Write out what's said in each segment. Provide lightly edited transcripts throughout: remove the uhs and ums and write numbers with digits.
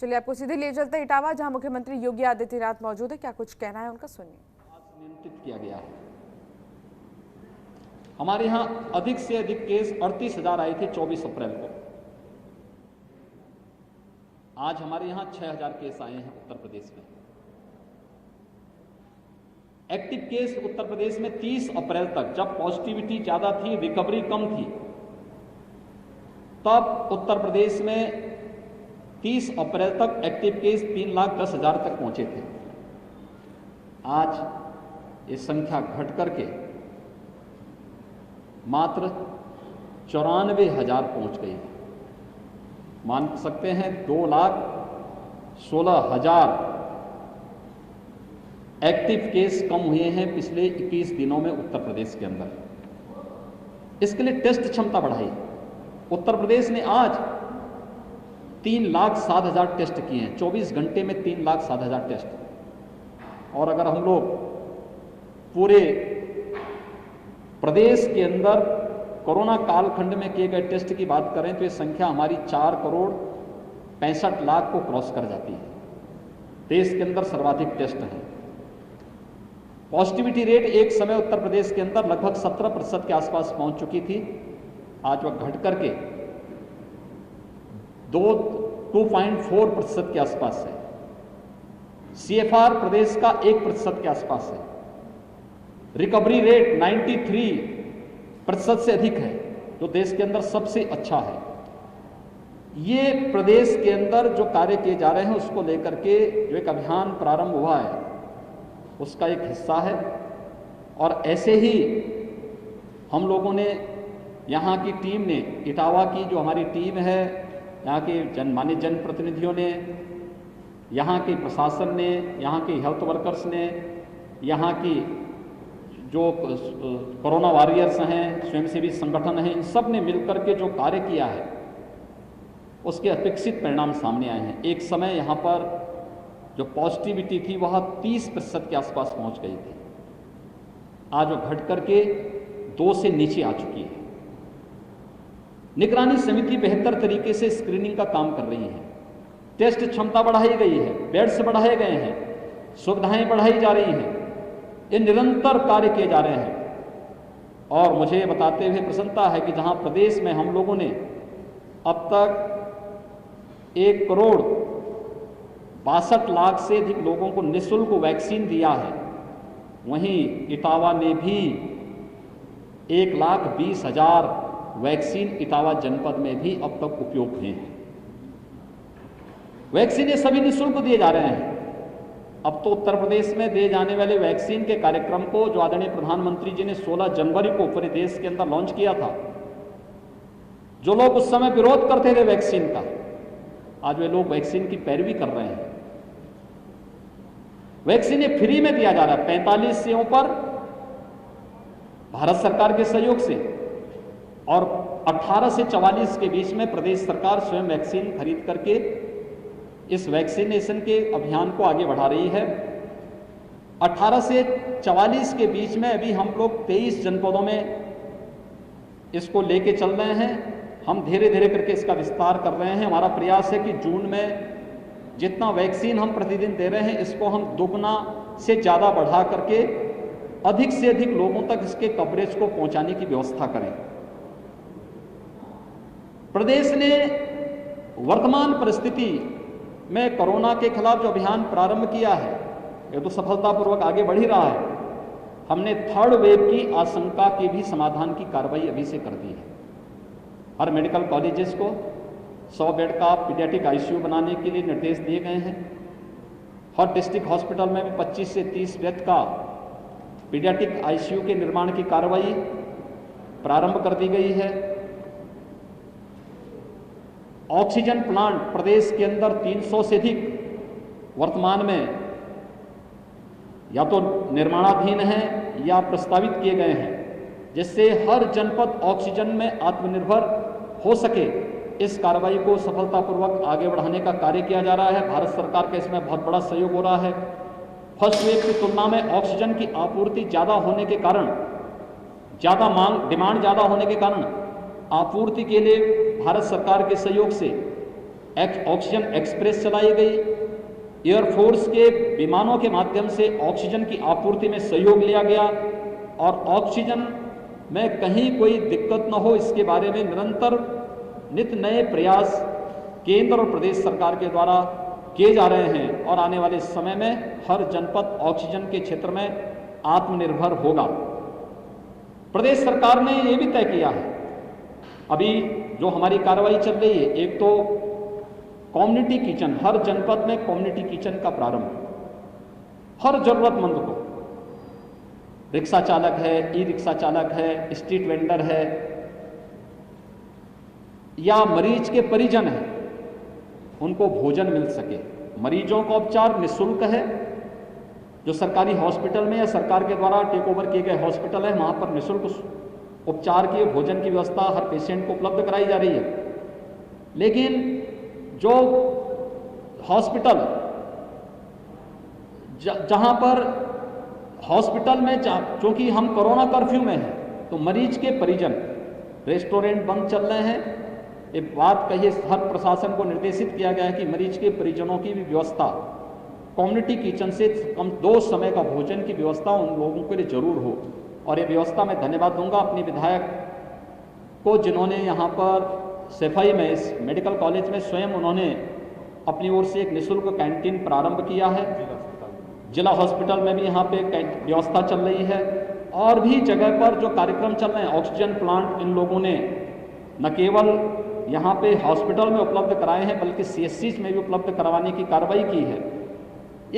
चलिए आपको सीधे ले चलते हैं इटावा, जहां मुख्यमंत्री योगी आदित्यनाथ मौजूद है। क्या कुछ कहना है उनका, सुनिए। नियंत्रित किया गया है। हमारे यहां अधिक से अधिक केस 38,000 आए थे 24 अप्रैल को। आज हमारे यहां 6,000 केस आए हैं उत्तर प्रदेश में। एक्टिव केस उत्तर प्रदेश में 30 अप्रैल तक, जब पॉजिटिविटी ज्यादा थी, रिकवरी कम थी, तब उत्तर प्रदेश में 30 अप्रैल तक एक्टिव केस 3,10,000 तक पहुंचे थे। आज ये संख्या घट करके मात्र 94,000 पहुंच गई है। मान सकते हैं 2,16,000 एक्टिव केस कम हुए हैं पिछले 21 दिनों में उत्तर प्रदेश के अंदर। इसके लिए टेस्ट क्षमता बढ़ाई। उत्तर प्रदेश ने आज 3,07,000 टेस्ट किए हैं, 24 घंटे में 3,07,000 टेस्ट। और अगर हम लोग पूरे प्रदेश के अंदर कोरोना कालखंड में किए गए टेस्ट की बात करें तो ये संख्या हमारी 4,65,00,000 को क्रॉस कर जाती है। देश के अंदर सर्वाधिक टेस्ट हैं। पॉजिटिविटी रेट एक समय उत्तर प्रदेश के अंदर लगभग 17% के आसपास पहुंच चुकी थी। आज वह घट करके 2.4% के आसपास है। CFR प्रदेश का 1% के आसपास है। रिकवरी रेट 93% से अधिक है, जो देश के अंदर सबसे अच्छा है। ये प्रदेश के अंदर जो कार्य किए जा रहे हैं उसको लेकर के जो एक अभियान प्रारंभ हुआ है उसका एक हिस्सा है। और ऐसे ही हम लोगों ने, यहाँ की टीम ने, इटावा की जो हमारी टीम है, यहाँ के माननीय जनप्रतिनिधियों ने, यहाँ के प्रशासन ने, यहाँ के हेल्थ वर्कर्स ने, यहाँ की जो कोरोना वॉरियर्स हैं, स्वयंसेवी संगठन हैं, इन सब ने मिलकर के जो कार्य किया है उसके अपेक्षित परिणाम सामने आए हैं। एक समय यहाँ पर जो पॉजिटिविटी थी वह 30% के आसपास पहुँच गई थी। आज वो घट करके 2 से नीचे आ चुकी है। निगरानी समिति बेहतर तरीके से स्क्रीनिंग का काम कर रही है। टेस्ट क्षमता बढ़ाई गई है, बेड्स बढ़ाए गए हैं, सुविधाएं बढ़ाई जा रही हैं। ये निरंतर कार्य किए जा रहे हैं। और मुझे बताते हुए प्रसन्नता है कि जहां प्रदेश में हम लोगों ने अब तक 1,62,00,000 से अधिक लोगों को निःशुल्क वैक्सीन दिया है, वहीं इटावा ने भी 1,20,000 वैक्सीन इटावा जनपद में भी अब तक उपयोग हुए हैं। वैक्सीन ये सभी निःशुल्क दिए जा रहे हैं। अब तो उत्तर प्रदेश में दिए जाने वाले वैक्सीन के कार्यक्रम को जो आदरणीय प्रधानमंत्री जी ने 16 जनवरी को पूरे देश के अंदर लॉन्च किया था, जो लोग उस समय विरोध करते थे वैक्सीन का, आज वे लोग वैक्सीन की पैरवी कर रहे हैं। वैक्सीन ये फ्री में दिया जा रहा है 45 सेवाओं पर भारत सरकार के सहयोग से, और 18 से 44 के बीच में प्रदेश सरकार स्वयं वैक्सीन खरीद करके इस वैक्सीनेशन के अभियान को आगे बढ़ा रही है। 18 से 44 के बीच में अभी हम लोग 23 जनपदों में इसको लेके चल रहे हैं। हम धीरे धीरे करके इसका विस्तार कर रहे हैं। हमारा प्रयास है कि जून में जितना वैक्सीन हम प्रतिदिन दे रहे हैं इसको हम दुगना से ज़्यादा बढ़ा करके अधिक से अधिक लोगों तक इसके कवरेज को पहुंचाने की व्यवस्था करें। प्रदेश ने वर्तमान परिस्थिति में कोरोना के खिलाफ जो अभियान प्रारंभ किया है ये तो सफलतापूर्वक आगे बढ़ ही रहा है। हमने 3rd वेव की आशंका के भी समाधान की कार्रवाई अभी से कर दी है। हर मेडिकल कॉलेजेस को 100 बेड का पीडियाट्रिक ICU बनाने के लिए निर्देश दिए गए हैं। हर डिस्ट्रिक्ट हॉस्पिटल में भी 25 से 30 बेड का पीडियाट्रिक ICU के निर्माण की कार्रवाई प्रारंभ कर दी गई है। ऑक्सीजन प्लांट प्रदेश के अंदर 300 से अधिक वर्तमान में या तो निर्माणाधीन हैं या प्रस्तावित किए गए हैं, जिससे हर जनपद ऑक्सीजन में आत्मनिर्भर हो सके। इस कार्रवाई को सफलतापूर्वक आगे बढ़ाने का कार्य किया जा रहा है। भारत सरकार का इसमें बहुत बड़ा सहयोग हो रहा है। फर्स्ट वेव की तुलना में ऑक्सीजन की आपूर्ति ज़्यादा होने के कारण, ज़्यादा मांग, डिमांड ज़्यादा होने के कारण आपूर्ति के लिए भारत सरकार के सहयोग से ऑक्सीजन एक्सप्रेस चलाई गई, एयरफोर्स के विमानों के माध्यम से ऑक्सीजन की आपूर्ति में सहयोग लिया गया और ऑक्सीजन में कहीं कोई दिक्कत न हो इसके बारे में निरंतर नित नए प्रयास केंद्र और प्रदेश सरकार के द्वारा किए जा रहे हैं और आने वाले समय में हर जनपद ऑक्सीजन के क्षेत्र में आत्मनिर्भर होगा। प्रदेश सरकार ने यह भी तय किया है, अभी जो हमारी कार्रवाई चल रही है, एक तो कम्युनिटी किचन, हर जनपद में कम्युनिटी किचन का प्रारंभ, हर जरूरतमंद को, रिक्शा चालक है, ई रिक्शा चालक है, स्ट्रीट वेंडर है या मरीज के परिजन है, उनको भोजन मिल सके। मरीजों का उपचार निःशुल्क है, जो सरकारी हॉस्पिटल में या सरकार के द्वारा टेक ओवर किए गए हॉस्पिटल है वहां पर निःशुल्क उपचार की भोजन की व्यवस्था हर पेशेंट को उपलब्ध कराई जा रही है। लेकिन जो हॉस्पिटल जहां पर हॉस्पिटल में चूंकि हम कोरोना कर्फ्यू में हैं तो मरीज के परिजन, रेस्टोरेंट बंद चल रहे हैं, एक बात कहिए, हर प्रशासन को निर्देशित किया गया है कि मरीज के परिजनों की भी व्यवस्था कम्युनिटी किचन से कम 2 समय का भोजन की व्यवस्था उन लोगों के लिए जरूर हो। और ये व्यवस्था मैं धन्यवाद दूंगा अपने विधायक को, जिन्होंने यहाँ पर सफाई में इस मेडिकल कॉलेज में स्वयं उन्होंने अपनी ओर से एक निःशुल्क कैंटीन प्रारंभ किया है। जिला हॉस्पिटल में भी यहाँ पे व्यवस्था चल रही है और भी जगह पर जो कार्यक्रम चल रहे हैं, ऑक्सीजन प्लांट इन लोगों ने न केवल यहाँ पे हॉस्पिटल में उपलब्ध कराए हैं बल्कि CSCs में भी उपलब्ध करवाने की कार्रवाई की है।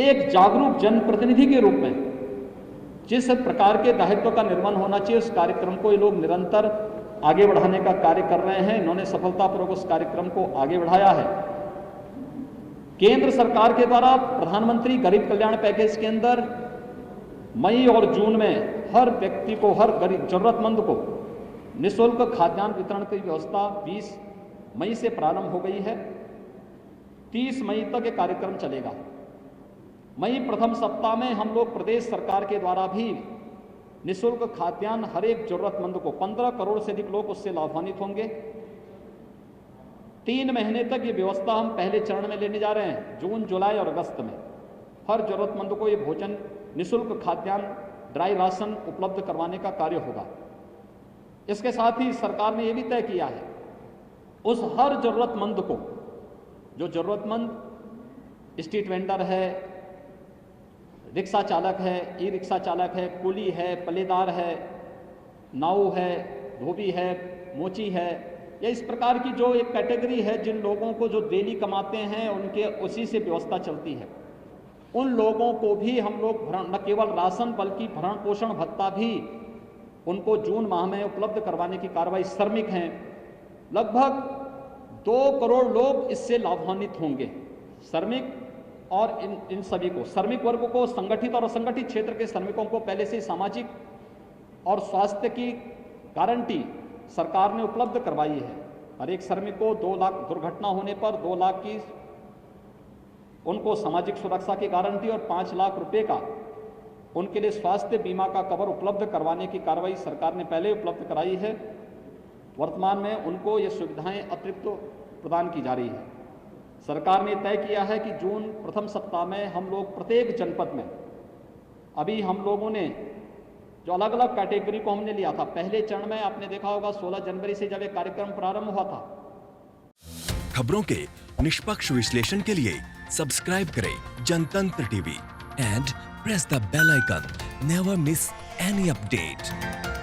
एक जागरूक जनप्रतिनिधि के रूप में जिस प्रकार के दायित्व का निर्वहन होना चाहिए उस कार्यक्रम को ये लोग निरंतर आगे बढ़ाने का कार्य कर रहे हैं। इन्होंने सफलतापूर्वक उस कार्यक्रम को आगे बढ़ाया है। केंद्र सरकार के द्वारा प्रधानमंत्री गरीब कल्याण पैकेज के अंदर मई और जून में हर व्यक्ति को, हर गरीब जरूरतमंद को निःशुल्क खाद्यान्न वितरण की व्यवस्था 20 मई से प्रारंभ हो गई है। 30 मई तक ये कार्यक्रम चलेगा। मई प्रथम सप्ताह में हम लोग प्रदेश सरकार के द्वारा भी निःशुल्क खाद्यान्न हर एक जरूरतमंद को 15 करोड़ से अधिक लोग उससे लाभान्वित होंगे। 3 महीने तक ये व्यवस्था हम पहले चरण में लेने जा रहे हैं। जून, जुलाई और अगस्त में हर जरूरतमंद को ये भोजन, निःशुल्क खाद्यान्न, ड्राई राशन उपलब्ध करवाने का कार्य होगा। इसके साथ ही सरकार ने यह भी तय किया है उस हर जरूरतमंद को, जो जरूरतमंद स्ट्रीट वेंडर है, रिक्शा चालक है, ई रिक्शा चालक है, कुली है, पल्लेदार है, नाऊ है, धोबी है, मोची है, या इस प्रकार की जो एक कैटेगरी है जिन लोगों को जो डेली कमाते हैं उनके उसी से व्यवस्था चलती है, उन लोगों को भी हम लोग न केवल राशन बल्कि भरण पोषण भत्ता भी उनको जून माह में उपलब्ध करवाने की कार्रवाई। श्रमिक हैं, लगभग 2 करोड़ लोग इससे लाभान्वित होंगे। श्रमिक और इन सभी को, श्रमिक वर्ग को, संगठित और असंगठित क्षेत्र के श्रमिकों को पहले से सामाजिक और स्वास्थ्य की गारंटी सरकार ने उपलब्ध करवाई है। हर एक श्रमिक को 2 लाख, दुर्घटना होने पर 2 लाख की उनको सामाजिक सुरक्षा की गारंटी और 5 लाख रुपए का उनके लिए स्वास्थ्य बीमा का कवर उपलब्ध करवाने की कार्रवाई सरकार ने पहले उपलब्ध कराई है। वर्तमान में उनको ये सुविधाएं अतिरिक्त प्रदान की जा रही है। सरकार ने तय किया है कि जून प्रथम सप्ताह में हम लोग प्रत्येक जनपद में, अभी हम लोगों ने जो अलग अलग कैटेगरी को हमने लिया था, पहले चरण में आपने देखा होगा 16 जनवरी से जब एक कार्यक्रम प्रारंभ हुआ था। खबरों के निष्पक्ष विश्लेषण के लिए सब्सक्राइब करें Jantantra TV and press the bell icon. Never miss any update.